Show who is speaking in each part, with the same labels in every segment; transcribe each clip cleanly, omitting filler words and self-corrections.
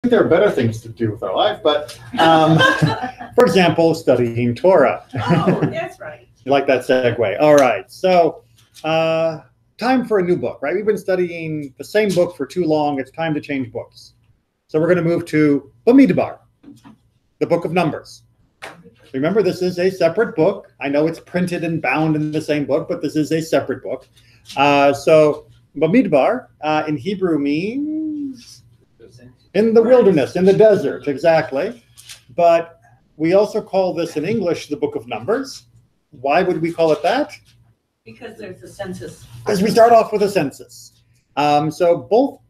Speaker 1: there are better things to do with our life, but for example, studying Torah.
Speaker 2: Oh, that's right.
Speaker 1: You like that segue? All right. So time for a new book, right? We've been studying the same book for too long. It's time to change books. So we're going to move to Bamidbar, the book of Numbers. Remember, this is a separate book. I know it's printed and bound in the same book, but this is a separate book. So Bamidbar in Hebrew means in the wilderness, in the desert, exactly. But we also call this in English the book of Numbers. Why would we call it that?
Speaker 2: Because there's a census.
Speaker 1: Because we start off with a census. So both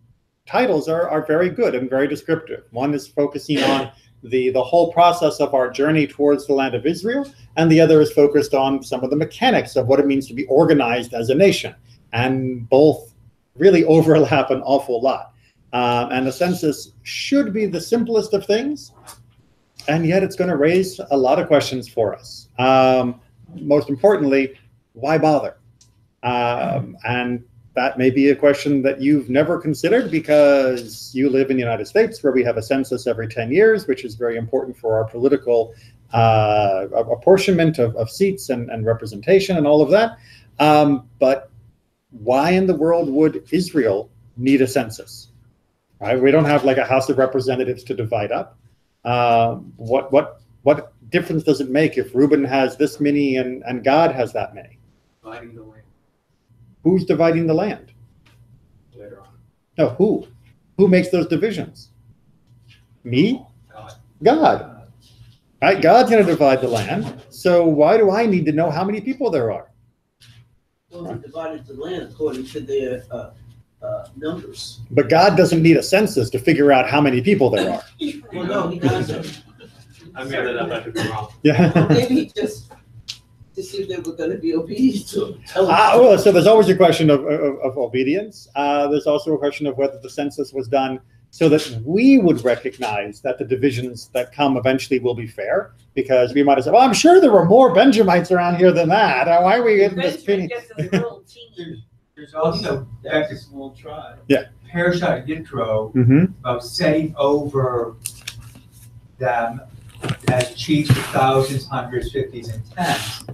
Speaker 1: titles are very good and very descriptive. One is focusing on the whole process of our journey towards the land of Israel, and the other is focused on some of the mechanics of what it means to be organized as a nation. And both really overlap an awful lot. And the census should be the simplest of things, and yet it's going to raise a lot of questions for us. Most importantly, why bother? And that may be a question that you've never considered because you live in the United States, where we have a census every 10 years, which is very important for our political apportionment of seats and representation and all of that. But why in the world would Israel need a census? Right? We don't have like a House of Representatives to divide up. What difference does it make if Reuben has this many and God has that many?
Speaker 3: Dividing the land. Who's
Speaker 1: dividing the land?
Speaker 3: Later on.
Speaker 1: No, who? Who makes those divisions? Me? God. Right? God's going to divide the land. So why do I need to know how many people there are?
Speaker 4: Well, he divided the land according to their numbers.
Speaker 1: But God doesn't need a census to figure out how many people there are.
Speaker 4: Well, no, he doesn't.
Speaker 3: I made that up. I could be wrong.
Speaker 1: Yeah.
Speaker 4: Well, maybe just to see if they were going to be obedient to him.
Speaker 1: Well, so there's always a question of obedience. There's also a question of whether the census was done so that we would recognize that the divisions that come eventually will be fair, because we might have said, well, I'm sure there were more Benjamites around here than that. Why are we getting this penny?
Speaker 5: There's also, that's a small tribe.
Speaker 1: Yeah.
Speaker 5: Parashat Yitro, about setting over them as chiefs of thousands, hundreds, fifties, and tens.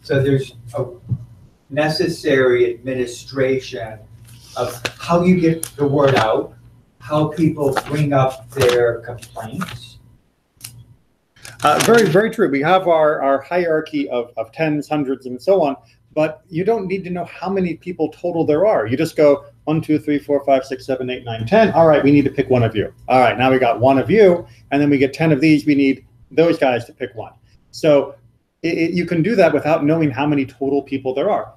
Speaker 5: So there's a necessary administration of how you get the word out, how people bring up their complaints.
Speaker 1: Very, very true. We have our hierarchy of tens, hundreds, and so on, but you don't need to know how many people total there are. You just go 1, 2, 3, 4, 5, 6, 7, 8, 9, 10. All right, we need to pick one of you. All right, now we got one of you, and then we get 10 of these. We need those guys to pick one. So you can do that without knowing how many total people there are.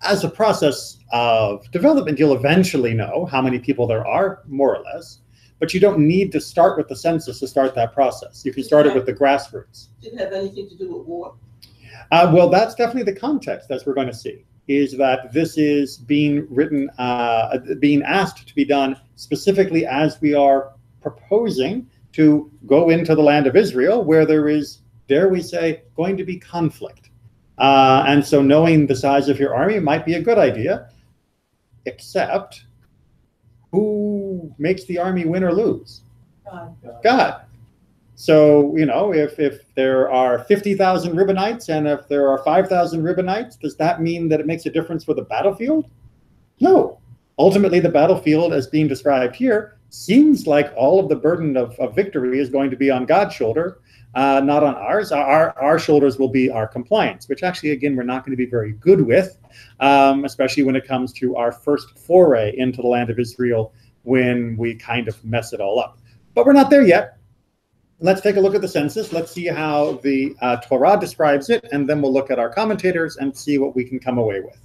Speaker 1: As a process of development, you'll eventually know how many people there are, more or less, but you don't need to start with the census to start that process. You can start it with the grassroots.
Speaker 4: Didn't have anything to do with war.
Speaker 1: Well, that's definitely the context, as we're going to see, is that this is being written, being asked to be done specifically as we are proposing to go into the land of Israel, where there is, dare we say, going to be conflict. And so knowing the size of your army might be a good idea, except who makes the army win or lose? God. So, you know, if there are 50,000 Reubenites and if there are 5,000 Reubenites, does that mean that it makes a difference for the battlefield? No. Ultimately, the battlefield, as being described here, seems like all of the burden of victory is going to be on God's shoulder, not on ours. Our shoulders will be our compliance, which actually, again, we're not going to be very good with, especially when it comes to our first foray into the land of Israel, when we kind of mess it all up. But we're not there yet. Let's take a look at the census. Let's see how the Torah describes it, and then we'll look at our commentators and see what we can come away with.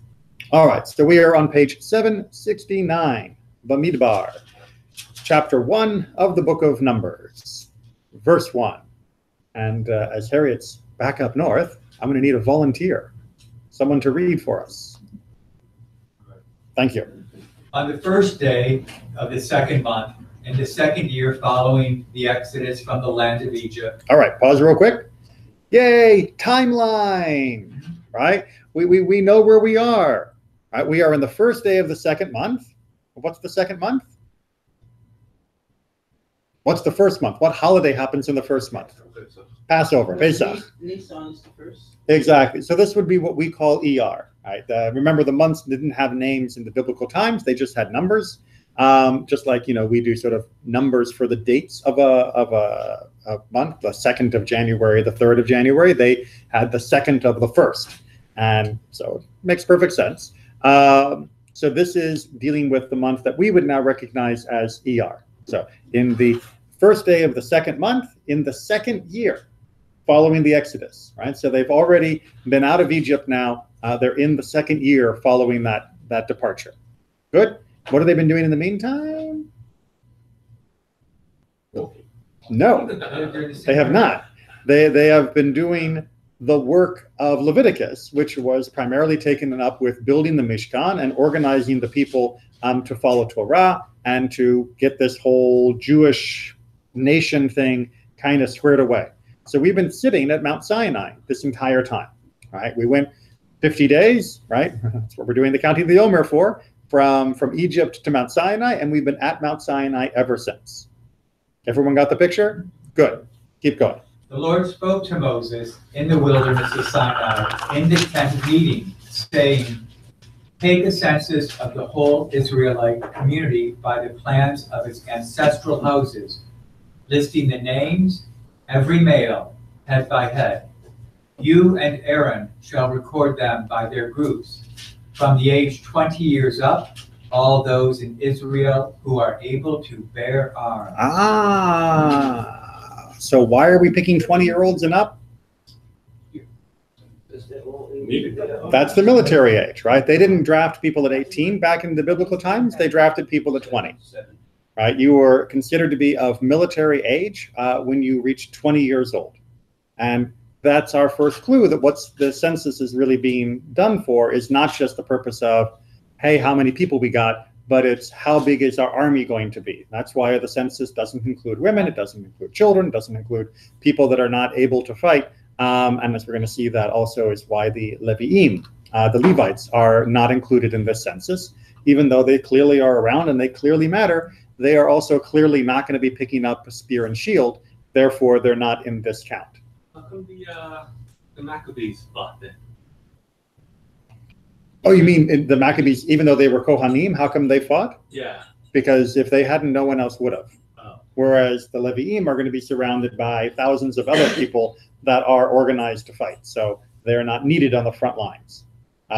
Speaker 1: All right, so we are on page 769, Bamidbar, chapter 1 of the book of Numbers, verse 1. And as Harriet's back up north, I'm going to need a volunteer, someone to read for us. Thank you.
Speaker 5: On the first day of the second month, in the second year following the exodus from the land of Egypt.
Speaker 1: All right, pause real quick. Yay, timeline, right? We know where we are. Right? We are in the first day of the second month. What's the second month? What's the first month? What holiday happens in the first month? Passover, Pesach.
Speaker 4: Nisan is the first.
Speaker 1: Exactly. So this would be what we call ER. Right? Remember, the months didn't have names in the biblical times; they just had numbers. Just like we do sort of numbers for the dates of a month. The 2nd of January, the 3rd of January. They had the 2nd of the 1st, and so it makes perfect sense. So this is dealing with the month that we would now recognize as ER. So in the first day of the 2nd month, in the 2nd year following the Exodus, right? So they've already been out of Egypt now. They're in the 2nd year following that departure. Good. What have they been doing in the meantime? No, they have not. They have been doing the work of Leviticus, which was primarily taken up with building the Mishkan and organizing the people to follow Torah and to get this whole Jewish nation thing kind of squared away. So we've been sitting at Mount Sinai this entire time, right? We went 50 days, right? That's what we're doing the counting of the Omer for, from Egypt to Mount Sinai, and we've been at Mount Sinai ever since. Everyone got the picture? Good. Keep going.
Speaker 5: The Lord spoke to Moses in the wilderness of Sinai in the tent meeting, saying, "Take a census of the whole Israelite community by the clans of its ancestral houses, listing the names, every male, head by head. You and Aaron shall record them by their groups, from the age 20 years up, all those in Israel who are able to bear arms."
Speaker 1: So why are we picking 20-year-olds and up? That's the military age, right? They didn't draft people at 18 back in the biblical times. They drafted people at 20, right? You were considered to be of military age when you reached 20 years old. And that's our first clue that what the census is really being done for is not just the purpose of, hey, how many people we got, but it's how big is our army going to be. That's why the census doesn't include women, it doesn't include children, it doesn't include people that are not able to fight. And as we're going to see, that also is why the Levi'im, the Levites, are not included in this census. Even though they clearly are around and they clearly matter, they are also clearly not going to be picking up a spear and shield. Therefore, they're not in this count.
Speaker 3: How come the Maccabees fought then?
Speaker 1: Oh, you mean the Maccabees, even though they were Kohanim, how come they fought?
Speaker 3: Yeah.
Speaker 1: Because if they hadn't, no one else would have.
Speaker 3: Oh.
Speaker 1: Whereas the Levi'im are going to be surrounded by thousands of other people that are organized to fight. So they're not needed on the front lines.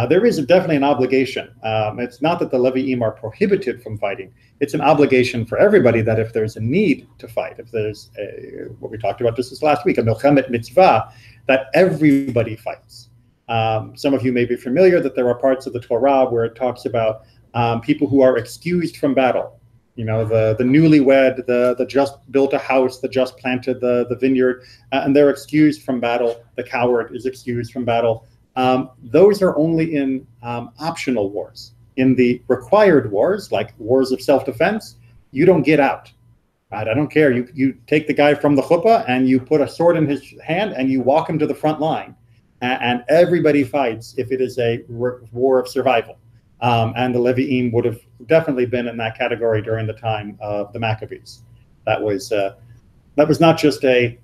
Speaker 1: There is definitely an obligation. It's not that the Levi'im are prohibited from fighting. It's an obligation for everybody that if there's a need to fight, if there's what we talked about just this last week, a milchemet mitzvah, that everybody fights. Some of you may be familiar that there are parts of the Torah where it talks about people who are excused from battle. You know, the newlywed, the just built a house, the just planted the vineyard, and they're excused from battle. The coward is excused from battle. Those are only in optional wars. In the required wars, like wars of self-defense, you don't get out. Right? I don't care. You take the guy from the chuppah and you put a sword in his hand and you walk him to the front line. And everybody fights if it is a war of survival. And the Levi'im would have definitely been in that category during the time of the Maccabees. That was not just a,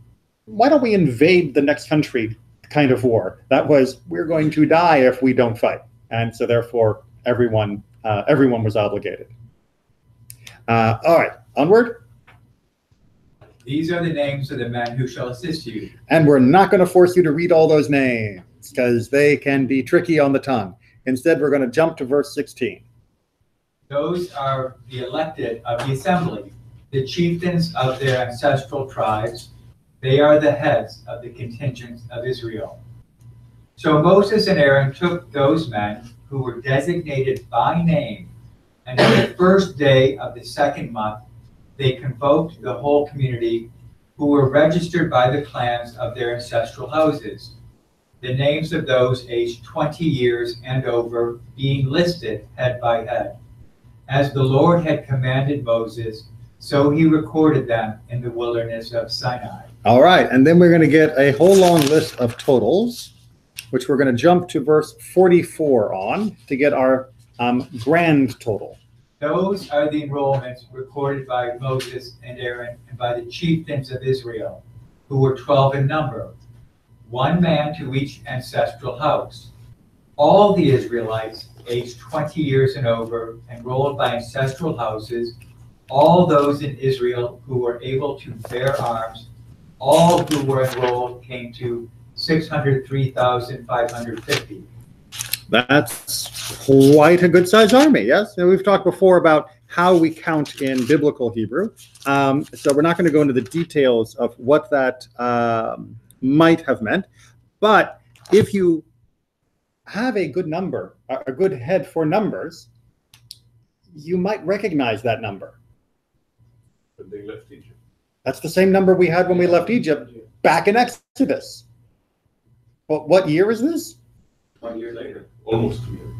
Speaker 1: why don't we invade the next country kind of war. That was, we're going to die if we don't fight. And so therefore, everyone was obligated. All right, onward.
Speaker 5: These are the names of the men who shall assist you.
Speaker 1: And we're not going to force you to read all those names because they can be tricky on the tongue. Instead, we're going to jump to verse 16.
Speaker 5: Those are the elected of the assembly, the chieftains of their ancestral tribes. They are the heads of the contingents of Israel. So Moses and Aaron took those men who were designated by name, and on the first day of the 2nd month, they convoked the whole community who were registered by the clans of their ancestral houses, the names of those aged 20 years and over being listed head by head. As the Lord had commanded Moses, so he recorded them in the wilderness of Sinai.
Speaker 1: All right, and then we're going to get a whole long list of totals, which we're going to jump to verse 44 on to get our grand total.
Speaker 5: Those are the enrollments recorded by Moses and Aaron and by the chieftains of Israel, who were 12 in number, one man to each ancestral house. All the Israelites aged 20 years and over enrolled by ancestral houses, all those in Israel who were able to bear arms, all who were enrolled came to 603,550.
Speaker 1: That's quite a good sized army, yes? And we've talked before about how we count in biblical Hebrew. So we're not going to go into the details of what that might have meant. But if you have a good number, a good head for numbers, you might recognize that number.
Speaker 3: When they left Egypt.
Speaker 1: That's the same number we had when we left Egypt back in Exodus. Well, what year is this?
Speaker 3: 1 year later, almost 2 years.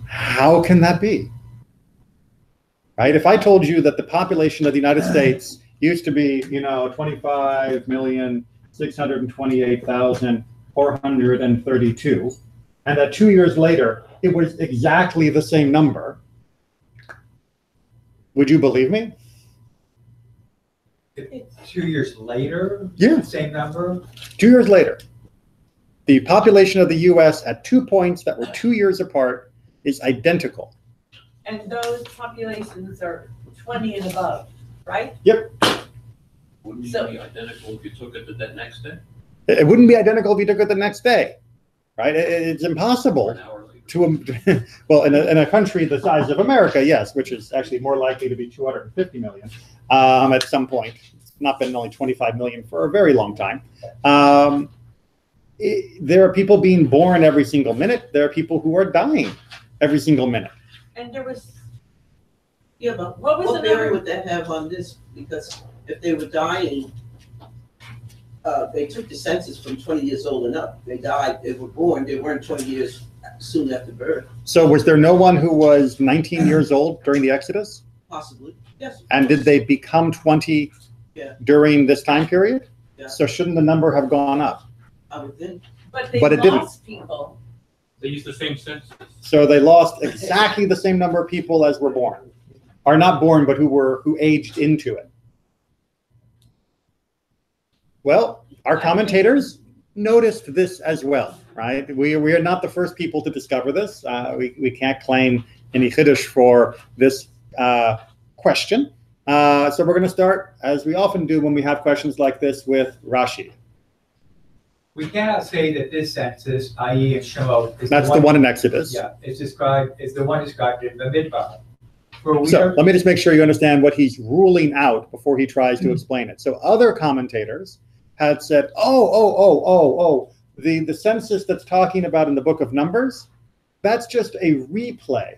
Speaker 1: How can that be? Right? If I told you that the population of the United States used to be, 25,628,432, and that 2 years later it was exactly the same number, would you believe me?
Speaker 5: 2 years later,
Speaker 1: Yeah.
Speaker 5: same number.
Speaker 1: 2 years later, the population of the U.S. at 2 points that were 2 years apart is identical.
Speaker 2: And those populations are 20 and above, right?
Speaker 1: Yep.
Speaker 3: Wouldn't
Speaker 2: So-
Speaker 3: it be identical if you took it to that next day?
Speaker 1: It wouldn't be identical if you took it the next day, right? It's
Speaker 3: Or
Speaker 1: impossible
Speaker 3: an hour later?
Speaker 1: to, well, in a country the size of America, yes, which is actually more likely to be 250 million at some point. It's not been only 25 million for a very long time. There are people being born every single minute. There are people who are dying every single minute.
Speaker 2: And there was,
Speaker 4: Yeah, but
Speaker 2: What was
Speaker 4: what
Speaker 2: the
Speaker 4: bearing
Speaker 2: number?
Speaker 4: would that have on this? Because if they were dying, they took the census from 20 years old and up. They died, they were born, they weren't 20 years soon after birth,
Speaker 1: So was there no one who was 19 years old during the Exodus?
Speaker 4: possibly. Yes. of
Speaker 1: And did
Speaker 4: course.
Speaker 1: they become 20
Speaker 4: Yeah.
Speaker 1: during this time period?
Speaker 4: Yeah.
Speaker 1: So shouldn't the number have gone up?
Speaker 4: I would think.
Speaker 2: but they
Speaker 1: But it didn't.
Speaker 2: lost people.
Speaker 3: They used the same census.
Speaker 1: So they lost exactly the same number of people as were born, are not born, but who aged into it. Well, our commentators noticed this as well, right? We are not the first people to discover this. We can't claim any chiddush for this question. So we're going to start, as we often do when we have questions like this, with Rashi.
Speaker 5: We cannot say that this census, i.e. in Shemot, is
Speaker 1: That's the one in Exodus.
Speaker 5: Yeah, is the one described in Bamidbar. For we
Speaker 1: So
Speaker 5: are,
Speaker 1: let me just make sure you understand what he's ruling out before he tries to explain it. So other commentators had said, the census that's talking about in the book of Numbers, that's just a replay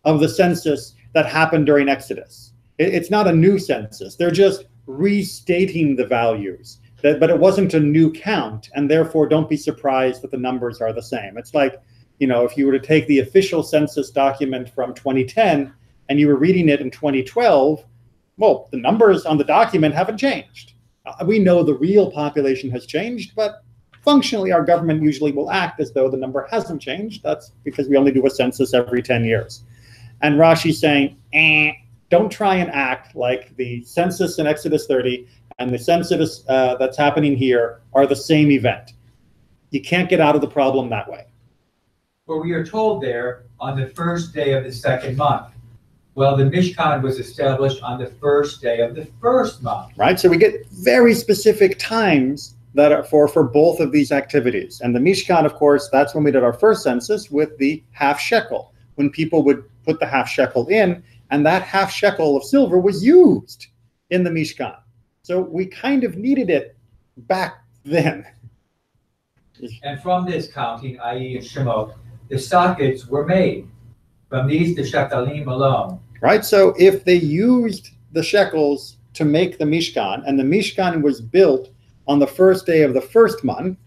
Speaker 1: of the census that happened during Exodus. It's not a new census. They're just restating the values. But it wasn't a new count, and therefore don't be surprised that the numbers are the same. It's like, if you were to take the official census document from 2010 and you were reading it in 2012, well, the numbers on the document haven't changed. We know the real population has changed, but functionally our government usually will act as though the number hasn't changed. That's because we only do a census every 10 years. And Rashi's saying, don't try and act like the census in Exodus 30 and the census that's happening here are the same event. You can't get out of the problem that way.
Speaker 5: for we are told there, on the first day of the second month. Well, the Mishkan was established on the first day of the first month.
Speaker 1: Right? So we get very specific times that are for both of these activities. And the Mishkan, of course, that's when we did our first census with the half shekel, when people would put the half shekel in, and that half shekel of silver was used in the Mishkan. So we kind of needed it back then.
Speaker 5: And from this counting, i.e. in Shemot, the sockets were made. From these, the shekalim alone.
Speaker 1: Right? So if they used the shekels to make the Mishkan, and the Mishkan was built on the first day of the first month,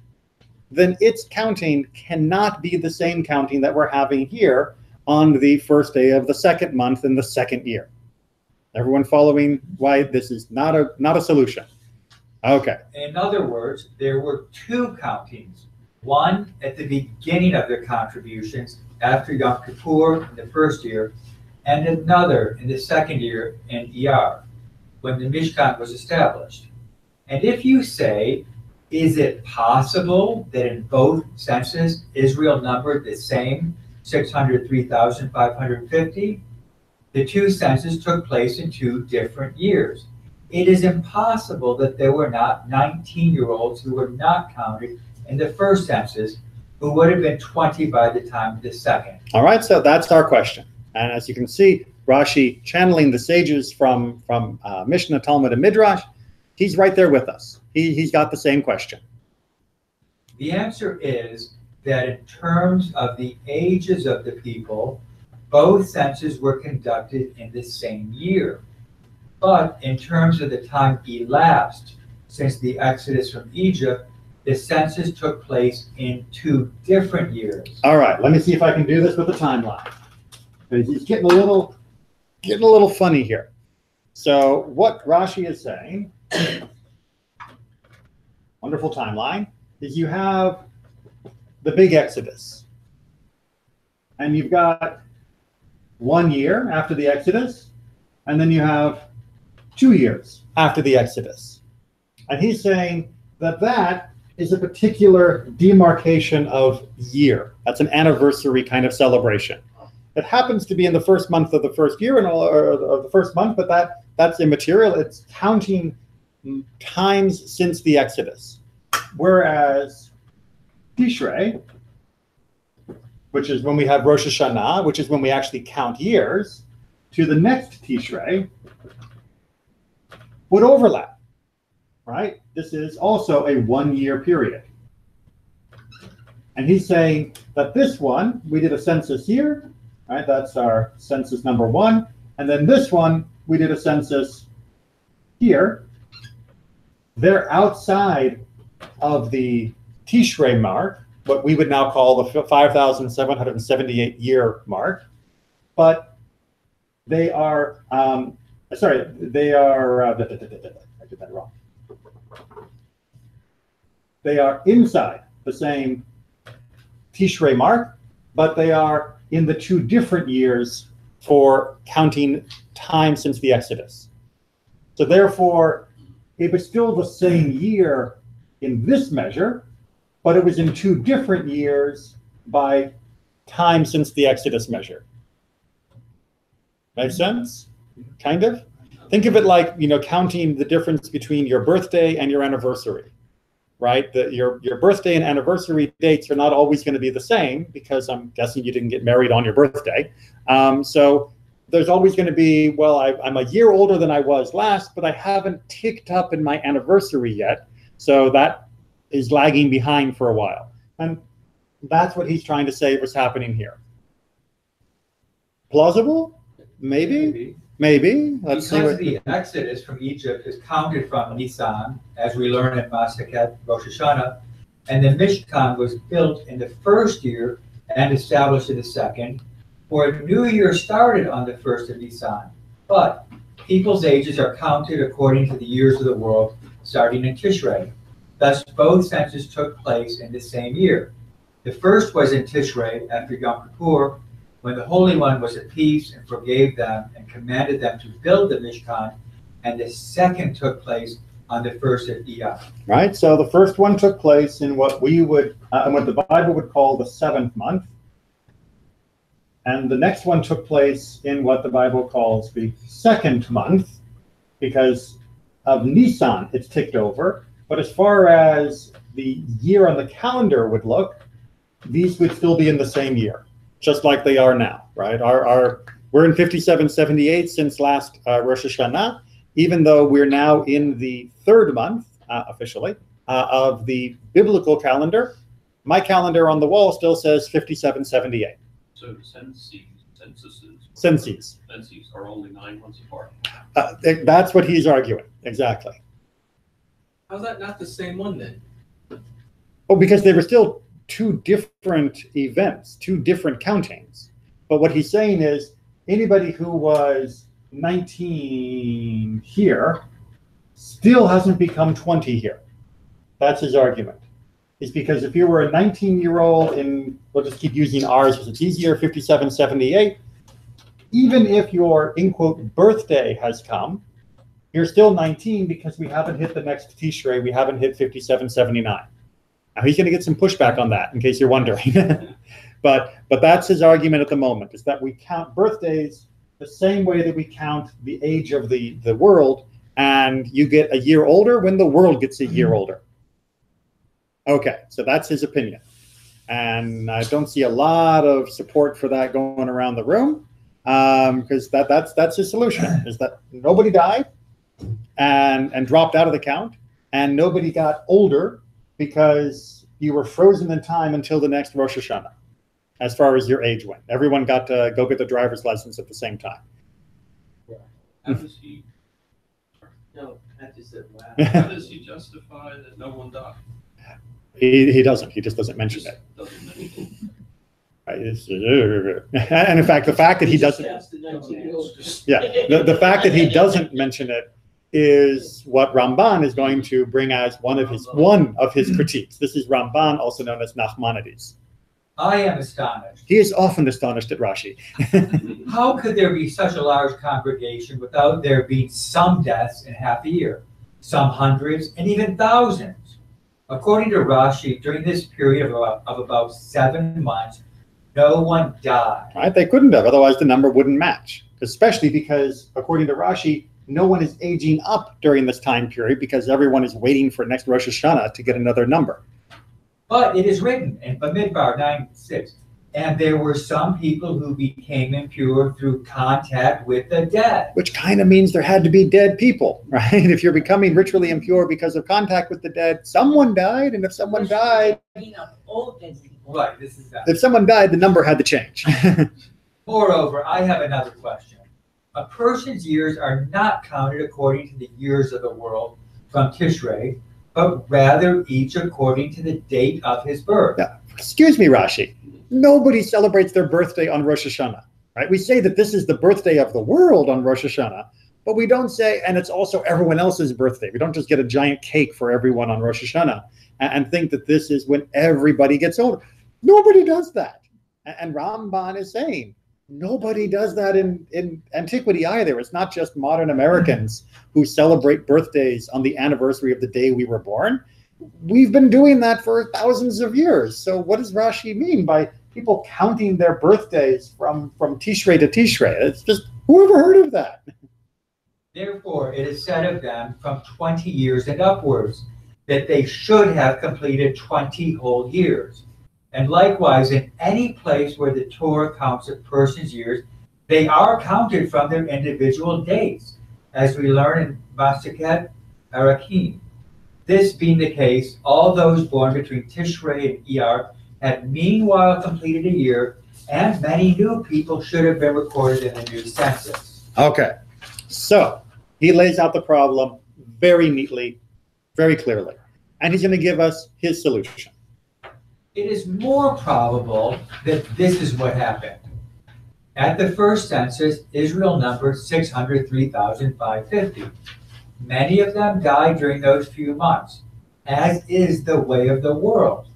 Speaker 1: then its counting cannot be the same counting that we're having here on the first day of the second month in the second year. Everyone following why this is not a solution? Okay.
Speaker 5: In other words, there were two countings. One at the beginning of their contributions, after Yom Kippur in the first year, and another in the second year in ER, when the Mishkan was established. And if you say, is it possible that in both census Israel numbered the same 603,550? The two censuses took place in 2 different years. It is impossible that there were not 19-year-olds who were not counted in the first census, who would have been 20 by the time of the second.
Speaker 1: All right, so that's our question. And as you can see, Rashi channeling the sages from Mishnah, Talmud, and Midrash, he's right there with us. He's got the same question.
Speaker 5: The answer is that in terms of the ages of the people, both censuses were conducted in the same year. But in terms of the time elapsed since the exodus from Egypt, the census took place in 2 different years.
Speaker 1: All right, let me see if I can do this with the timeline. He's getting a little funny here. So what Rashi is saying, wonderful timeline, is you have the big exodus. And you've got 1 year after the exodus, and then you have 2 years after the exodus. And he's saying that that is a particular demarcation of year. That's an anniversary kind of celebration. It happens to be in the first month of the first year, or the first month, but that's immaterial. It's counting times since the Exodus. Whereas Tishrei, which is when we have Rosh Hashanah, which is when we actually count years, to the next Tishrei would overlap, right? This is also a 1-year period. And he's saying that this one, we did a census here, right? That's our census number 1. And then this one, we did a census here. They're outside of the Tishrei mark, what we would now call the 5,778 year mark. But they are, I did that wrong. They are inside the same Tishrei mark, but they are in the 2 different years for counting time since the Exodus. So therefore, it was still the same year in this measure, but it was in 2 different years by time since the Exodus measure. Make sense? Kind of? Think of it like, counting the difference between your birthday and your anniversary, right? Your birthday and anniversary dates are not always going to be the same, because I'm guessing you didn't get married on your birthday. So there's always going to be, well, I'm a year older than I was last, but I haven't ticked up in my anniversary yet. So that is lagging behind for a while. And that's what he's trying to say was happening here. Plausible? Maybe. Let's see.
Speaker 5: Because the exodus from Egypt is counted from Nisan, as we learn in Masechet Rosh Hashanah, and the Mishkan was built in the first year and established in the second, for a new year started on the 1st of Nisan. But people's ages are counted according to the years of the world, starting in Tishrei. Thus, both censuses took place in the same year. The first was in Tishrei after Yom Kippur, when the Holy One was at peace and forgave them and commanded them to build the Mishkan, and the second took place on the 1st of Iyar.
Speaker 1: Right, so the first one took place in what we would, what the Bible would call the 7th month, and the next one took place in what the Bible calls the 2nd month, because of Nisan, it's ticked over. But as far as the year on the calendar would look, these would still be in the same year, just like they are now, right? We're in 5778 since last Rosh Hashanah, even though we're now in the 3rd month, officially, of the biblical calendar. My calendar on the wall still says 5778.
Speaker 3: So censuses are only 9 months apart.
Speaker 1: That's what he's arguing, exactly.
Speaker 6: How's that not the same one then?
Speaker 1: Oh, because they were still 2 different events, 2 different countings. But what he's saying is anybody who was 19 here still hasn't become 20 here. That's his argument. Is because if you were a 19-year-old in, we'll just keep using ours because it's easier, 5778, even if your, in quote, birthday has come, you're still 19 because we haven't hit the next Tishrei, we haven't hit 5779. Now he's going to get some pushback on that, in case you're wondering. but that's his argument at the moment, is that we count birthdays the same way that we count the age of the world, and you get a year older when the world gets a year older. Okay, so that's his opinion. And I don't see a lot of support for that going around the room, because that's his solution, is that nobody died and dropped out of the count, and nobody got older because you were frozen in time until the next Rosh Hashanah, as far as your age went. Everyone got to go get the driver's license at the same time.
Speaker 3: How does he?
Speaker 4: No, I just said, wow.
Speaker 3: How does he justify that no one died?
Speaker 1: He doesn't. He just doesn't mention it.
Speaker 3: Doesn't mention
Speaker 1: And in fact, the fact that he doesn't, the fact that he doesn't mention it is what Ramban is going to bring as one of his critiques. This is Ramban, also known as Nachmanides.
Speaker 5: I am astonished.
Speaker 1: He is often astonished at Rashi.
Speaker 5: How could there be such a large congregation without there being some deaths in half a year, some hundreds, and even thousands? According to Rashi, during this period of about 7 months, no one died.
Speaker 1: Right? They couldn't have, otherwise the number wouldn't match. Especially because, according to Rashi, no one is aging up during this time period because everyone is waiting for next Rosh Hashanah to get another number.
Speaker 5: But it is written in Bamidbar 9:6, and there were some people who became impure through contact with the dead.
Speaker 1: Which kind of means there had to be dead people, right? If you're becoming ritually impure because of contact with the dead, someone died, and if someone died,
Speaker 2: Old dead people.
Speaker 5: Right, this is that.
Speaker 1: if someone died, the number had to change.
Speaker 5: Moreover, I have another question. A person's years are not counted according to the years of the world from Tishrei, but rather each according to the date of his birth.
Speaker 1: Now, excuse me, Rashi. Nobody celebrates their birthday on Rosh Hashanah, right? We say that this is the birthday of the world on Rosh Hashanah, but we don't say, and it's also everyone else's birthday. We don't just get a giant cake for everyone on Rosh Hashanah and think that this is when everybody gets older. Nobody does that. And Ramban is saying, nobody does that in antiquity either. It's not just modern Americans who celebrate birthdays on the anniversary of the day we were born. We've been doing that for thousands of years. So what does Rashi mean by people counting their birthdays from Tishrei to Tishrei? It's just, who ever heard of that?
Speaker 5: Therefore, it is said of them from 20 years and upwards that they should have completed 20 whole years. And likewise, in any place where the Torah counts a person's years, they are counted from their individual dates, as we learn in Masechet Arakim. This being the case, all those born between Tishrei and Iyar had meanwhile completed a year, and many new people should have been recorded in the new census.
Speaker 1: Okay, so he lays out the problem very neatly, very clearly, and he's going to give us his solution.
Speaker 5: It is more probable that this is what happened. At the first census, Israel numbered 603,550. Many of them died during those few months, as is the way of the world.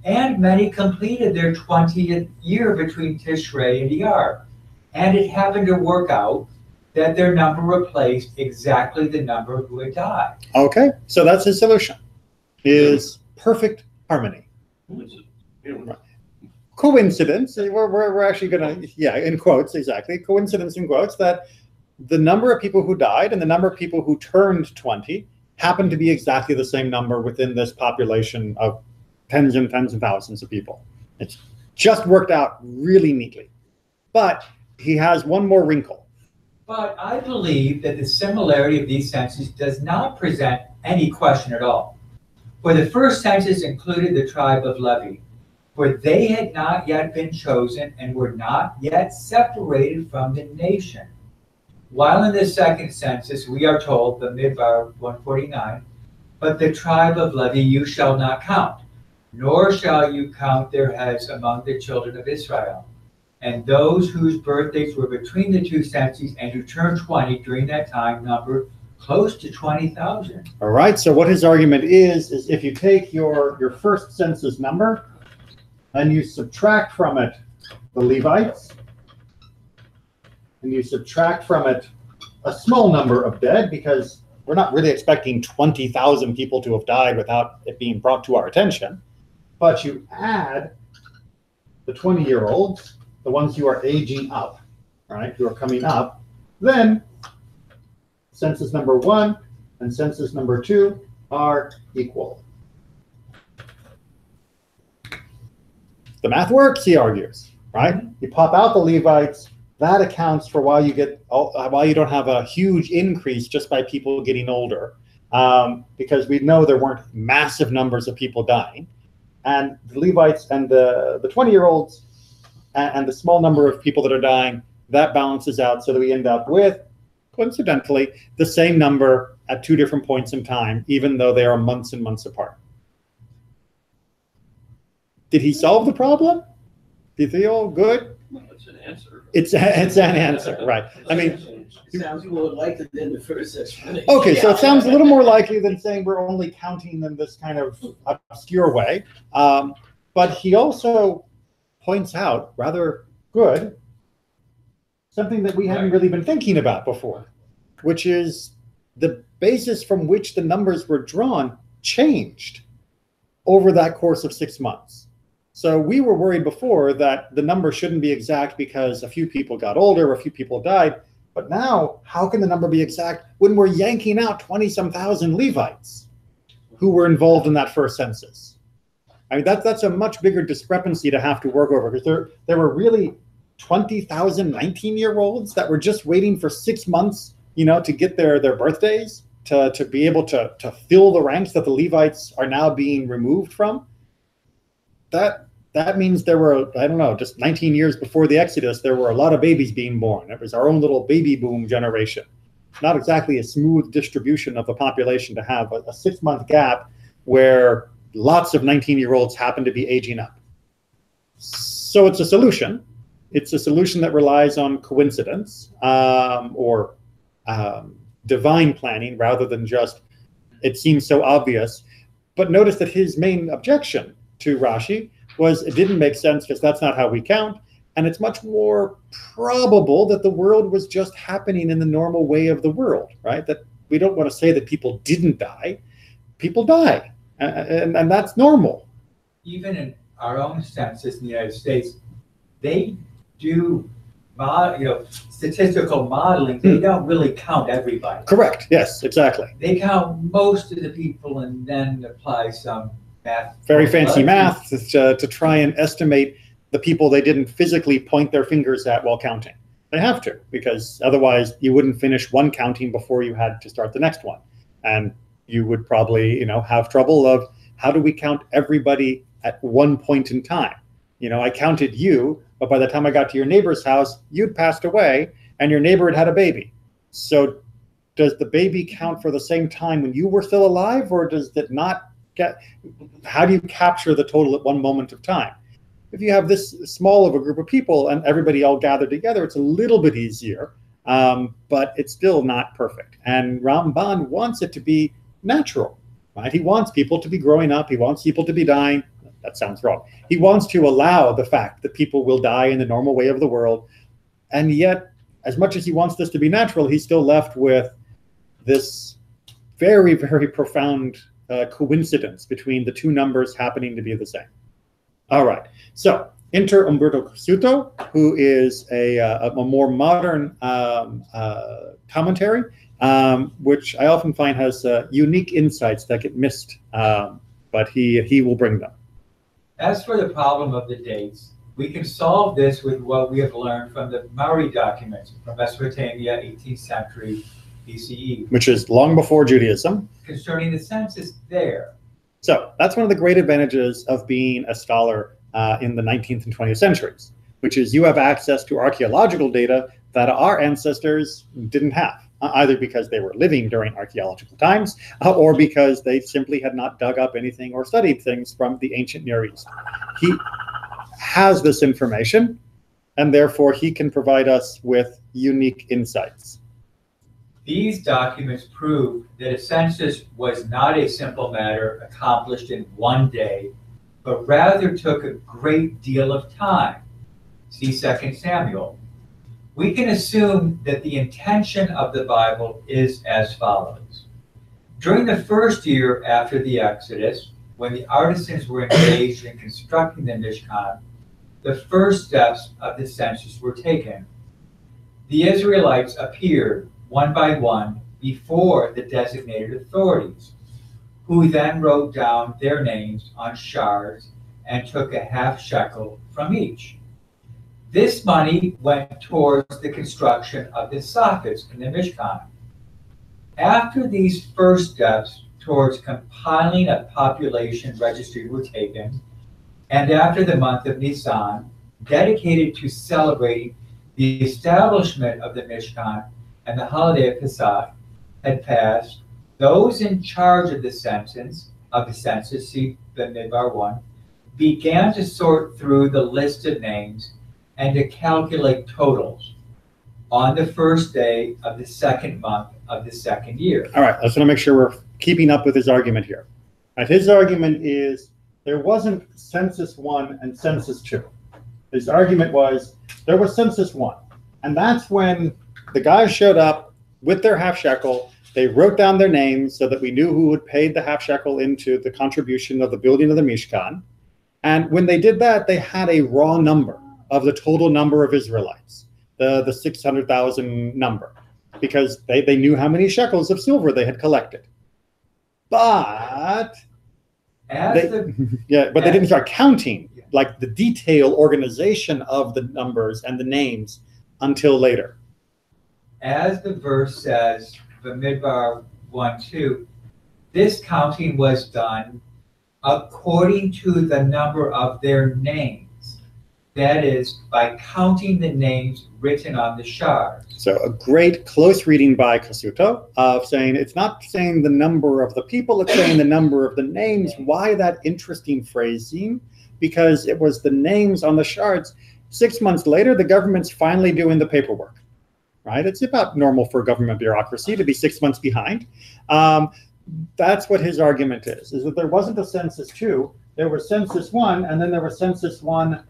Speaker 5: And many completed their 20th year between Tishrei and Iyar. And it happened to work out that their number replaced exactly the number who had died.
Speaker 1: Okay, so that's his solution, is perfect harmony. Coincidence, we're actually going to, in quotes, exactly, coincidence in quotes, that the number of people who died and the number of people who turned 20 happen to be exactly the same number within this population of tens and thousands of people. It's just worked out really neatly. But he has one more wrinkle.
Speaker 5: But I believe that the similarity of these censuses does not present any question at all. For the first census included the tribe of Levi, for they had not yet been chosen and were not yet separated from the nation. While in the second census, we are told, Bamidbar 149, but the tribe of Levi you shall not count, nor shall you count their heads among the children of Israel. And those whose birthdays were between the two censuses and who turned 20 during that time numbered close to 20,000.
Speaker 1: All right, so what his argument is if you take your first census number and you subtract from it the Levites, and you subtract from it a small number of dead, because we're not really expecting 20,000 people to have died without it being brought to our attention. But you add the 20-year-olds, the ones who are aging up, right, who are coming up, then census number 1 and census number 2 are equal. The math works, he argues, right? You pop out the Levites, that accounts for why you don't have a huge increase just by people getting older, because we know there weren't massive numbers of people dying. And the Levites and the 20-year-olds and the small number of people that are dying, that balances out so that we end up with, coincidentally, the same number at 2 different points in time, even though they are months and months apart. Did he solve the problem? Do you feel good?
Speaker 3: Well, it's an answer.
Speaker 1: It's an answer, right? I mean,
Speaker 4: Sounds more likely than the first explanation.
Speaker 1: okay, so it sounds a little more likely than saying we're only counting in this kind of obscure way. But he also points out, rather good, something that we hadn't really been thinking about before, which is the basis from which the numbers were drawn changed over that course of 6 months. So we were worried before that the number shouldn't be exact because a few people got older, a few people died. But now, how can the number be exact when we're yanking out 20-some thousand Levites who were involved in that first census? I mean, that's a much bigger discrepancy to have to work over, because there were really 20,000 19-year-olds that were just waiting for 6 months, to get their birthdays, to be able to fill the ranks that the Levites are now being removed from. That means there were, I don't know, just 19 years before the Exodus, there were a lot of babies being born. It was our own little baby boom generation. Not exactly a smooth distribution of the population to have a 6-month gap where lots of 19-year-olds happen to be aging up. So it's a solution. It's a solution that relies on coincidence or divine planning rather than just, it seems so obvious. But notice that his main objection to Rashi was it didn't make sense because that's not how we count. And it's much more probable that the world was just happening in the normal way of the world, right? That we don't want to say that people didn't die. People die, and that's normal.
Speaker 5: Even in our own census in the United States, they do statistical modeling. They don't really count everybody.
Speaker 1: Correct. Yes, exactly.
Speaker 5: They count most of the people and then apply some math.
Speaker 1: Very fancy math to try and estimate the people they didn't physically point their fingers at while counting. They have to, because otherwise you wouldn't finish one counting before you had to start the next one. And you would probably, have trouble of how do we count everybody at one point in time? I counted you, but by the time I got to your neighbor's house, you'd passed away and your neighbor had had a baby. So does the baby count for the same time when you were still alive, or does it not how do you capture the total at one moment of time? If you have this small of a group of people and everybody all gathered together, it's a little bit easier, but it's still not perfect. And Ramban wants it to be natural, right? He wants people to be growing up. He wants people to be dying. That sounds wrong. He wants to allow the fact that people will die in the normal way of the world. And yet, as much as he wants this to be natural, he's still left with this very, very profound coincidence between the two numbers happening to be the same. All right, so enter Umberto Cassuto, who is a more modern commentary, which I often find has unique insights that get missed, but he will bring them.
Speaker 5: As for the problem of the dates, we can solve this with what we have learned from the Maori documents from Mesopotamia, 18th century BCE.
Speaker 1: Which is long before Judaism.
Speaker 5: Concerning the census there.
Speaker 1: So that's one of the great advantages of being a scholar in the 19th and 20th centuries, which is you have access to archaeological data that our ancestors didn't have, either because they were living during archaeological times or because they simply had not dug up anything or studied things from the ancient Near East. He has this information, and therefore he can provide us with unique insights.
Speaker 5: These documents prove that a census was not a simple matter accomplished in one day, but rather took a great deal of time. See 2 Samuel. We can assume that the intention of the Bible is as follows. During the first year after the Exodus, when the artisans were engaged in constructing the Mishkan, the first steps of the census were taken. The Israelites appeared one by one before the designated authorities, who then wrote down their names on shards and took a half shekel from each. This money went towards the construction of the sockets in the Mishkan. After these first steps towards compiling a population registry were taken, and after the month of Nisan, dedicated to celebrating the establishment of the Mishkan and the holiday of Pesach, had passed, those in charge of the census, see Bamidbar 1, began to sort through the list of names and to calculate totals on the first day of the second month of the second year.
Speaker 1: All right, I just want to make sure we're keeping up with his argument here. Right, his argument is there wasn't census 1 and census 2. His argument was there was census 1, and that's when the guys showed up with their half shekel. They wrote down their names so that we knew who had paid the half shekel into the contribution of the building of the Mishkan. And when they did that, they had a raw number of the total number of Israelites, the 600,000 number, because they knew how many shekels of silver they had collected. But they didn't start counting like the detail organization of the numbers and the names until later.
Speaker 5: As the verse says, Bamidbar 1:2, this counting was done according to the number of their names. That is, by counting the names written on the shards.
Speaker 1: So a great close reading by Kasuto of saying it's not saying the number of the people, it's saying the number of the names. Why that interesting phrasing? Because it was the names on the shards. 6 months later, the government's finally doing the paperwork, right? It's about normal for government bureaucracy to be 6 months behind. That's what his argument is that there wasn't a census 2, there was census 1, and then there was census 1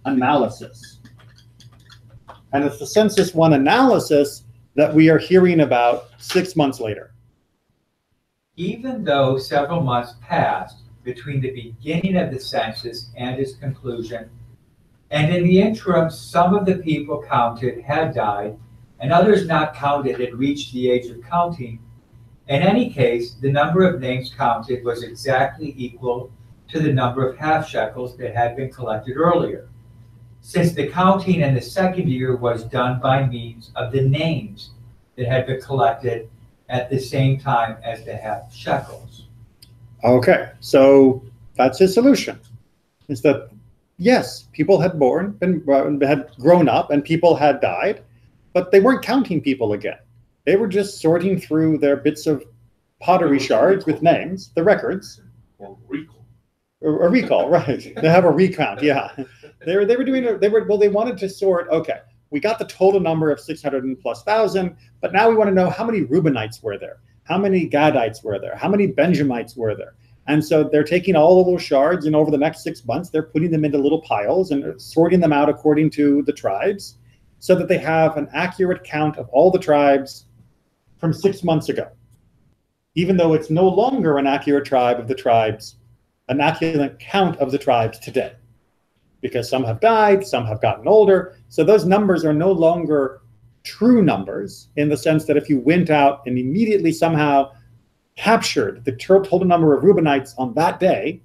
Speaker 1: analysis. And it's the census 1 analysis that we are hearing about 6 months later.
Speaker 5: Even though several months passed between the beginning of the census and its conclusion, and in the interim, some of the people counted had died, and others not counted had reached the age of counting, in any case, the number of names counted was exactly equal to the number of half shekels that had been collected earlier, since the counting in the second year was done by means of the names that had been collected at the same time as the half shekels.
Speaker 1: Okay, so that's his solution, is that yes, people had had grown up and people had died, but they weren't counting people again. They were just sorting through their bits of pottery shards with names, the records.
Speaker 3: Or recall.
Speaker 1: A recall, right. They have a recount, yeah. They wanted to sort, okay, we got the total number of 600,000+, but now we want to know how many Reubenites were there, how many Gadites were there, how many Benjamites were there. And so they're taking all the little shards, and over the next 6 months, they're putting them into little piles and sorting them out according to the tribes so that they have an accurate count of all the tribes from 6 months ago, even though it's no longer an accurate tribe of the tribes, an accurate count of the tribes today, because some have died, some have gotten older. So those numbers are no longer true numbers in the sense that if you went out and immediately somehow captured the total number of Reubenites on that day,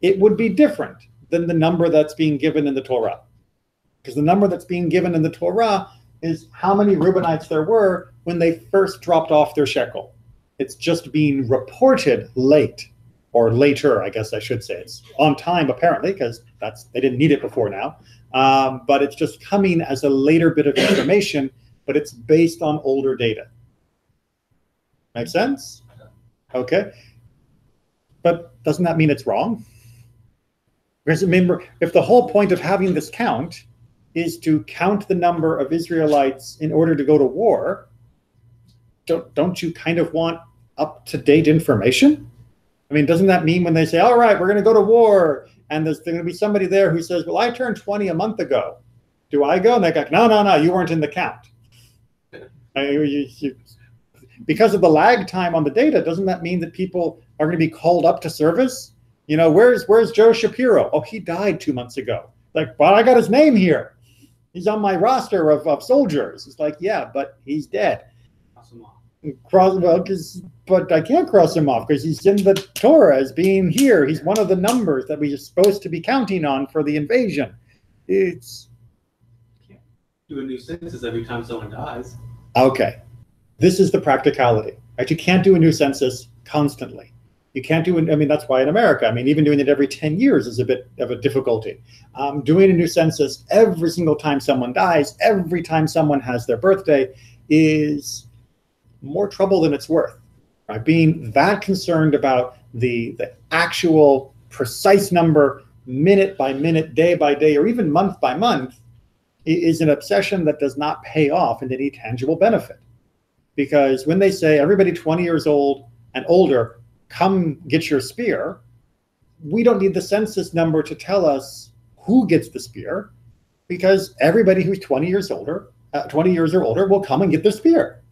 Speaker 1: it would be different than the number that's being given in the Torah. Because the number that's being given in the Torah is how many Reubenites there were when they first dropped off their shekel. It's just being reported late, or later, I guess I should say. It's on time, apparently, because they didn't need it before now. But it's just coming as a later bit of information, but it's based on older data. Make sense? Okay. But doesn't that mean it's wrong? Because remember, if the whole point of having this count is to count the number of Israelites in order to go to war, don't you kind of want up-to-date information? I mean, doesn't that mean when they say, all right, we're going to go to war, and there's going to be somebody there who says, well, I turned 20 a month ago. Do I go? And they go, no, no, no, you weren't in the count. Because of the lag time on the data, doesn't that mean that people are going to be called up to service? You know, where's Joe Shapiro? Oh, he died 2 months ago. Like, but I got his name here. He's on my roster of soldiers. It's like, yeah, but he's dead. But I can't cross him off because he's in the Torah as being here. He's one of the numbers that we are supposed to be counting on for the invasion. It's
Speaker 3: Do a new census every time someone dies.
Speaker 1: okay. This is the practicality, right? You can't do a new census constantly. You can't do it. I mean, that's why in America, I mean, even doing it every 10 years is a bit of a difficulty. Doing a new census every single time someone dies, every time someone has their birthday is more trouble than it's worth, right? Being that concerned about the actual precise number, minute by minute, day by day, or even month by month is an obsession that does not pay off in any tangible benefit. Because when they say everybody 20 years old and older, come get your spear, we don't need the census number to tell us who gets the spear, because everybody who's 20 years or older will come and get the spear.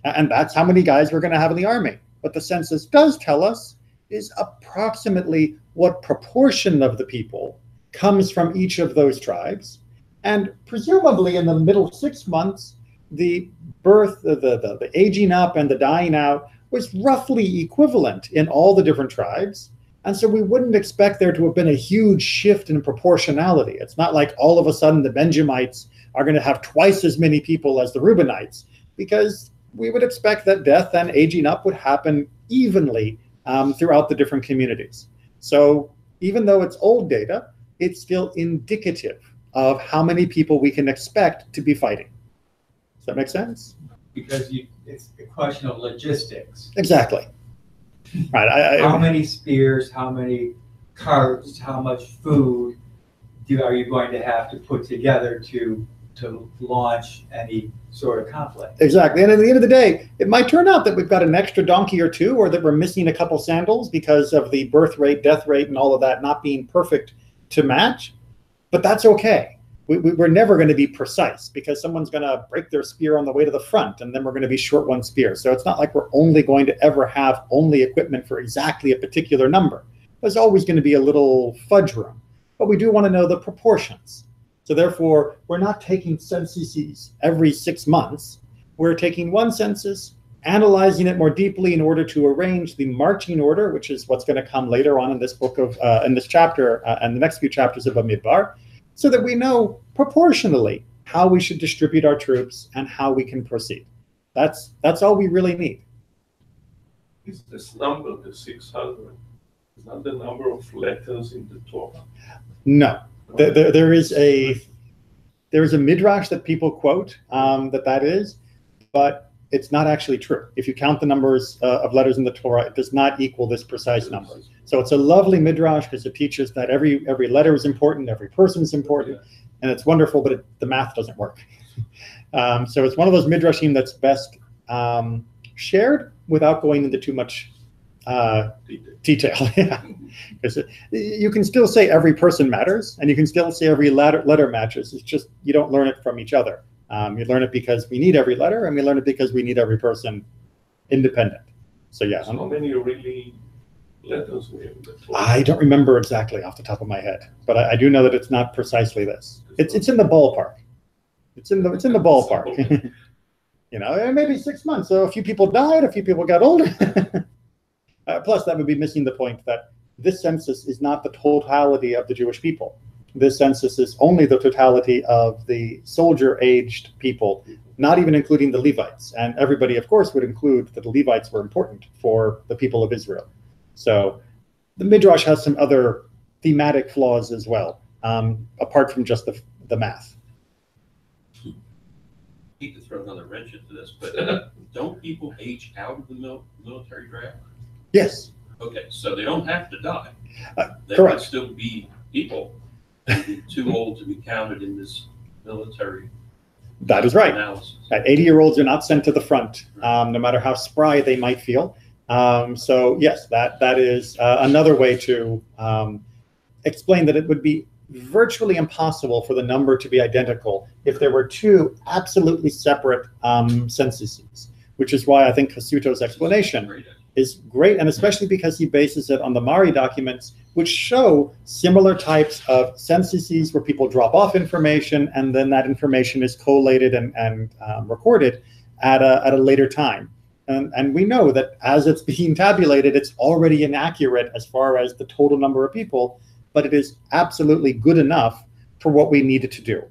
Speaker 1: And that's how many guys we're going to have in the army. What the census does tell us is approximately what proportion of the people comes from each of those tribes. And presumably in the middle 6 months, the birth, the aging up and the dying out was roughly equivalent in all the different tribes. And so we wouldn't expect there to have been a huge shift in proportionality. It's not like all of a sudden the Benjamites are going to have twice as many people as the Reubenites, because we would expect that death and aging up would happen evenly throughout the different communities. So even though it's old data, it's still indicative of how many people we can expect to be fighting. Does that make sense?
Speaker 5: Because it's a question of logistics.
Speaker 1: Exactly. Right.
Speaker 5: How many spears, how many carts, how much food are you going to have to put together to launch any sort of conflict?
Speaker 1: Exactly. And at the end of the day, it might turn out that we've got an extra donkey or two, or that we're missing a couple sandals because of the birth rate, death rate, and all of that not being perfect to match. But that's okay. We're never going to be precise, because someone's going to break their spear on the way to the front, and then we're going to be short one spear. So it's not like we're only going to ever have only equipment for exactly a particular number. There's always going to be a little fudge room. But we do want to know the proportions. So therefore, we're not taking censuses every 6 months. We're taking one census, analyzing it more deeply in order to arrange the marching order, which is what's going to come later on in this book of, in this chapter and the next few chapters of Bamidbar, so that we know proportionally how we should distribute our troops and how we can proceed. That's all we really need.
Speaker 7: Is this number, the 600, is that the number of letters in the Torah?
Speaker 1: No. There is a midrash that people quote that is, but it's not actually true. If you count the numbers of letters in the Torah, it does not equal this precise number. So it's a lovely midrash because it teaches that every letter is important, every person is important, and it's wonderful, but the math doesn't work. So it's one of those midrashim that's best shared without going into too much detail. Yeah. Because you can still say every person matters, and you can still say every letter matches. It's just you don't learn it from each other. You learn it because we need every letter, and we learn it because we need every person independent. So yeah.
Speaker 7: So how many really letters we have in the Torah?
Speaker 1: I don't remember exactly off the top of my head, but I do know that it's not precisely this. It's in the ballpark. It's in the ballpark. You know, maybe 6 months. So a few people died, a few people got older. Plus, that would be missing the point that this census is not the totality of the Jewish people. This census is only the totality of the soldier-aged people, not even including the Levites. And everybody, of course, would include that the Levites were important for the people of Israel. So the Midrash has some other thematic flaws as well, apart from just the math.
Speaker 8: I hate to throw another wrench into this, but don't people age out of the military draft?
Speaker 1: Yes.
Speaker 8: Okay, so they don't have to die. They
Speaker 1: correct.
Speaker 8: could still be people too old to be counted in this military.
Speaker 1: That is right.
Speaker 8: Analysis.
Speaker 1: 80-year-olds are not sent to the front, no matter how spry they might feel. So yes, that is another way to explain that it would be virtually impossible for the number to be identical if there were two absolutely separate censuses, which is why I think Casuto's explanation is great, and especially because he bases it on the Mari documents, which show similar types of censuses where people drop off information, and then that information is collated and recorded at a later time. And we know that as it's being tabulated, it's already inaccurate as far as the total number of people, but it is absolutely good enough for what we needed to do,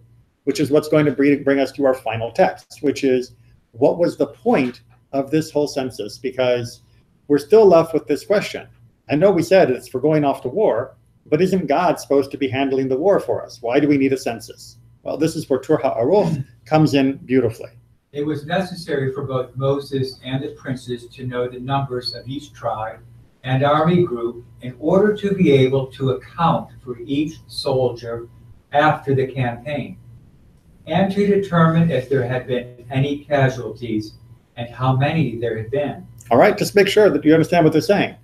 Speaker 1: which is what's going to bring us to our final text, which is, what was the point of this whole census? Because we're still left with this question. I know we said it's for going off to war, but isn't God supposed to be handling the war for us? Why do we need a census? Well, this is where Tur HaAruch comes in beautifully.
Speaker 5: It was necessary for both Moses and the princes to know the numbers of each tribe and army group in order to be able to account for each soldier after the campaign, and to determine if there had been any casualties and how many there had been.
Speaker 1: All right, just make sure that you understand what they're saying.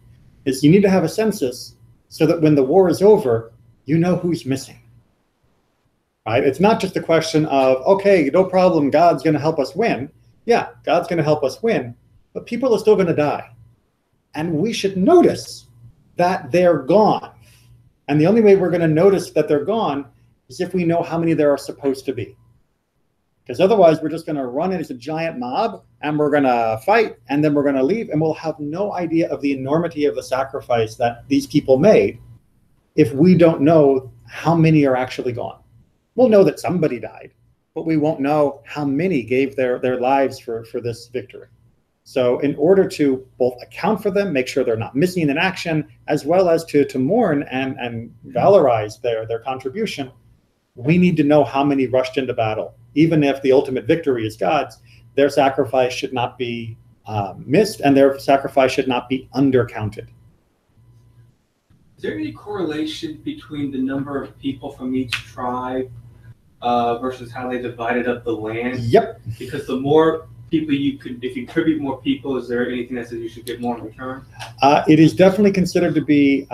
Speaker 1: Is you need to have a census so that when the war is over, you know who's missing. Right? It's not just a question of, okay, no problem, God's going to help us win. Yeah, God's going to help us win, but people are still going to die. And we should notice that they're gone. And the only way we're going to notice that they're gone is if we know how many there are supposed to be. Because otherwise, we're just going to run in as a giant mob, and we're going to fight, and then we're going to leave, and we'll have no idea of the enormity of the sacrifice that these people made if we don't know how many are actually gone. We'll know that somebody died, but we won't know how many gave their lives for this victory. So in order to both account for them, make sure they're not missing in action, as well as to mourn and valorize their contribution, we need to know how many rushed into battle. Even if the ultimate victory is God's, their sacrifice should not be missed, and their sacrifice should not be undercounted.
Speaker 6: Is there any correlation between the number of people from each tribe versus how they divided up the land?
Speaker 1: Yep.
Speaker 6: Because the more people if you contribute more people, is there anything that says you should get more in return?
Speaker 1: It is definitely considered to be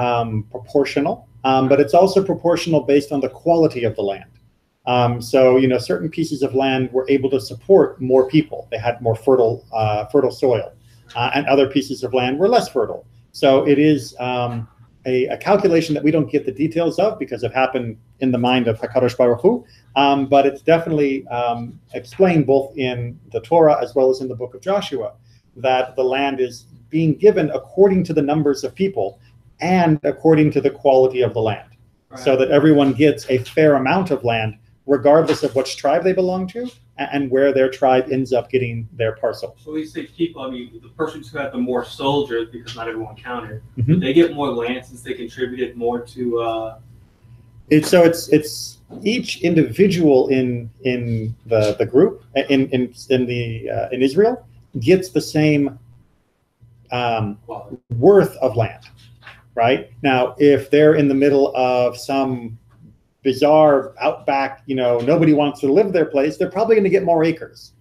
Speaker 1: proportional, but it's also proportional based on the quality of the land. So, certain pieces of land were able to support more people. They had more fertile soil, and other pieces of land were less fertile. So it is a calculation that we don't get the details of because it happened in the mind of HaKadosh Baruch Hu, but it's definitely explained both in the Torah as well as in the book of Joshua, that the land is being given according to the numbers of people and according to the quality of the land, right, so that everyone gets a fair amount of land, regardless of which tribe they belong to and where their tribe ends up getting their parcel.
Speaker 6: So when you say people, I mean the persons who had the more soldiers, because not everyone counted, but they get more land since they contributed more to.
Speaker 1: It's each individual in the group in Israel gets the same worth of land, right? Now, if they're in the middle of some bizarre outback, nobody wants to live their place, they're probably going to get more acres.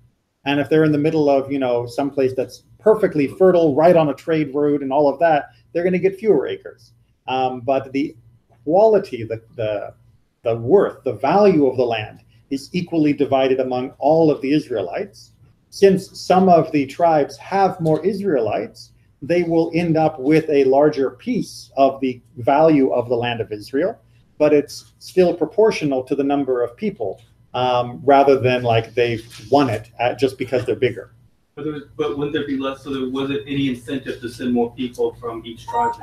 Speaker 1: And if they're in the middle of, some place that's perfectly fertile, right on a trade route and all of that, they're going to get fewer acres. But the quality, the worth, the value of the land is equally divided among all of the Israelites. Since some of the tribes have more Israelites, they will end up with a larger piece of the value of the land of Israel, but it's still proportional to the number of people, rather than like they've won it just because they're bigger.
Speaker 6: But wouldn't there be less? So there wasn't any incentive to send more people from each tribe?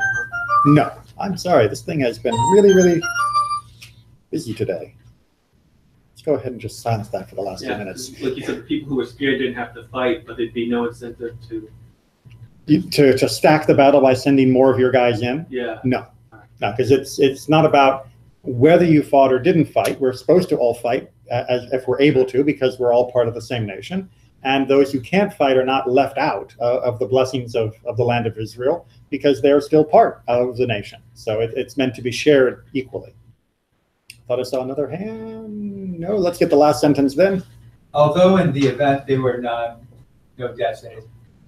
Speaker 1: No, I'm sorry. This thing has been really, really busy today. Let's go ahead and just silence that for the last 2 minutes.
Speaker 6: Like you said, the people who were scared didn't have to fight, but there'd be no incentive
Speaker 1: to stack the battle by sending more of your guys in.
Speaker 6: Yeah.
Speaker 1: No, because it's not about whether you fought or didn't fight. We're supposed to all fight as if we're able to, because we're all part of the same nation. And those who can't fight are not left out of the blessings of the land of Israel, because they're still part of the nation. So it's meant to be shared equally. Thought I saw another hand. No, let's get the last sentence then.
Speaker 5: Although in the event there were no deaths,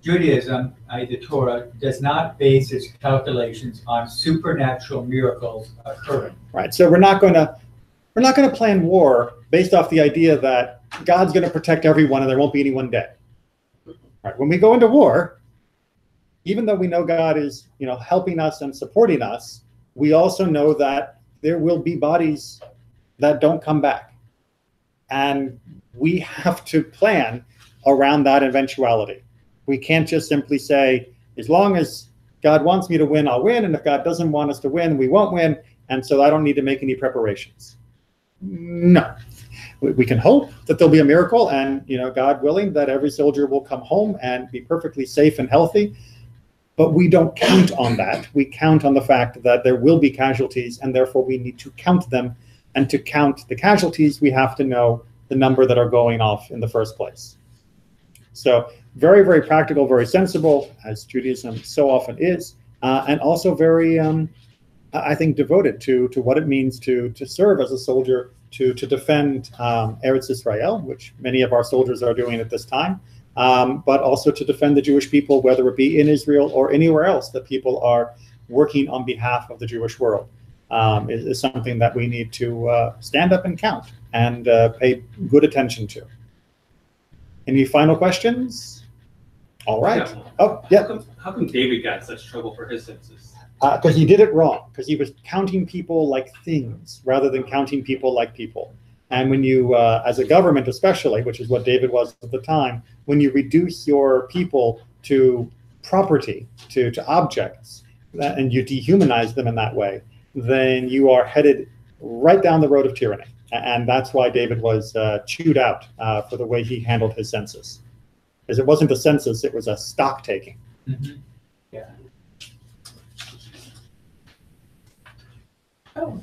Speaker 5: Judaism, the Torah, does not base its calculations on supernatural miracles occurring.
Speaker 1: Right. So we're not going to We're not going to plan war based off the idea that God's going to protect everyone and there won't be anyone dead. Right? When we go into war, even though we know God is, helping us and supporting us, we also know that there will be bodies that don't come back. And we have to plan around that eventuality. We can't just simply say, as long as God wants me to win, I'll win. And if God doesn't want us to win, we won't win. And so I don't need to make any preparations. No. We can hope that there'll be a miracle and, God willing, that every soldier will come home and be perfectly safe and healthy. But we don't count on that. We count on the fact that there will be casualties, and therefore we need to count them. And to count the casualties, we have to know the number that are going off in the first place. So very, very practical, very sensible, as Judaism so often is, and also very, I think, devoted to what it means to serve as a soldier, to defend Eretz Israel, which many of our soldiers are doing at this time, but also to defend the Jewish people, whether it be in Israel or anywhere else that people are working on behalf of the Jewish world, is something that we need to stand up and count and pay good attention to. Any final questions? All right.
Speaker 6: Yeah.
Speaker 1: Oh, yeah.
Speaker 6: How come David got in such trouble for his census?
Speaker 1: Because he did it wrong, because he was counting people like things rather than counting people like people. And when you, as a government especially, which is what David was at the time, when you reduce your people to property, to objects, and you dehumanize them in that way, then you are headed right down the road of tyranny. And that's why David was chewed out for the way he handled his census. Because it wasn't a census, it was a stock taking.
Speaker 5: Mm-hmm. Yeah.
Speaker 4: Oh,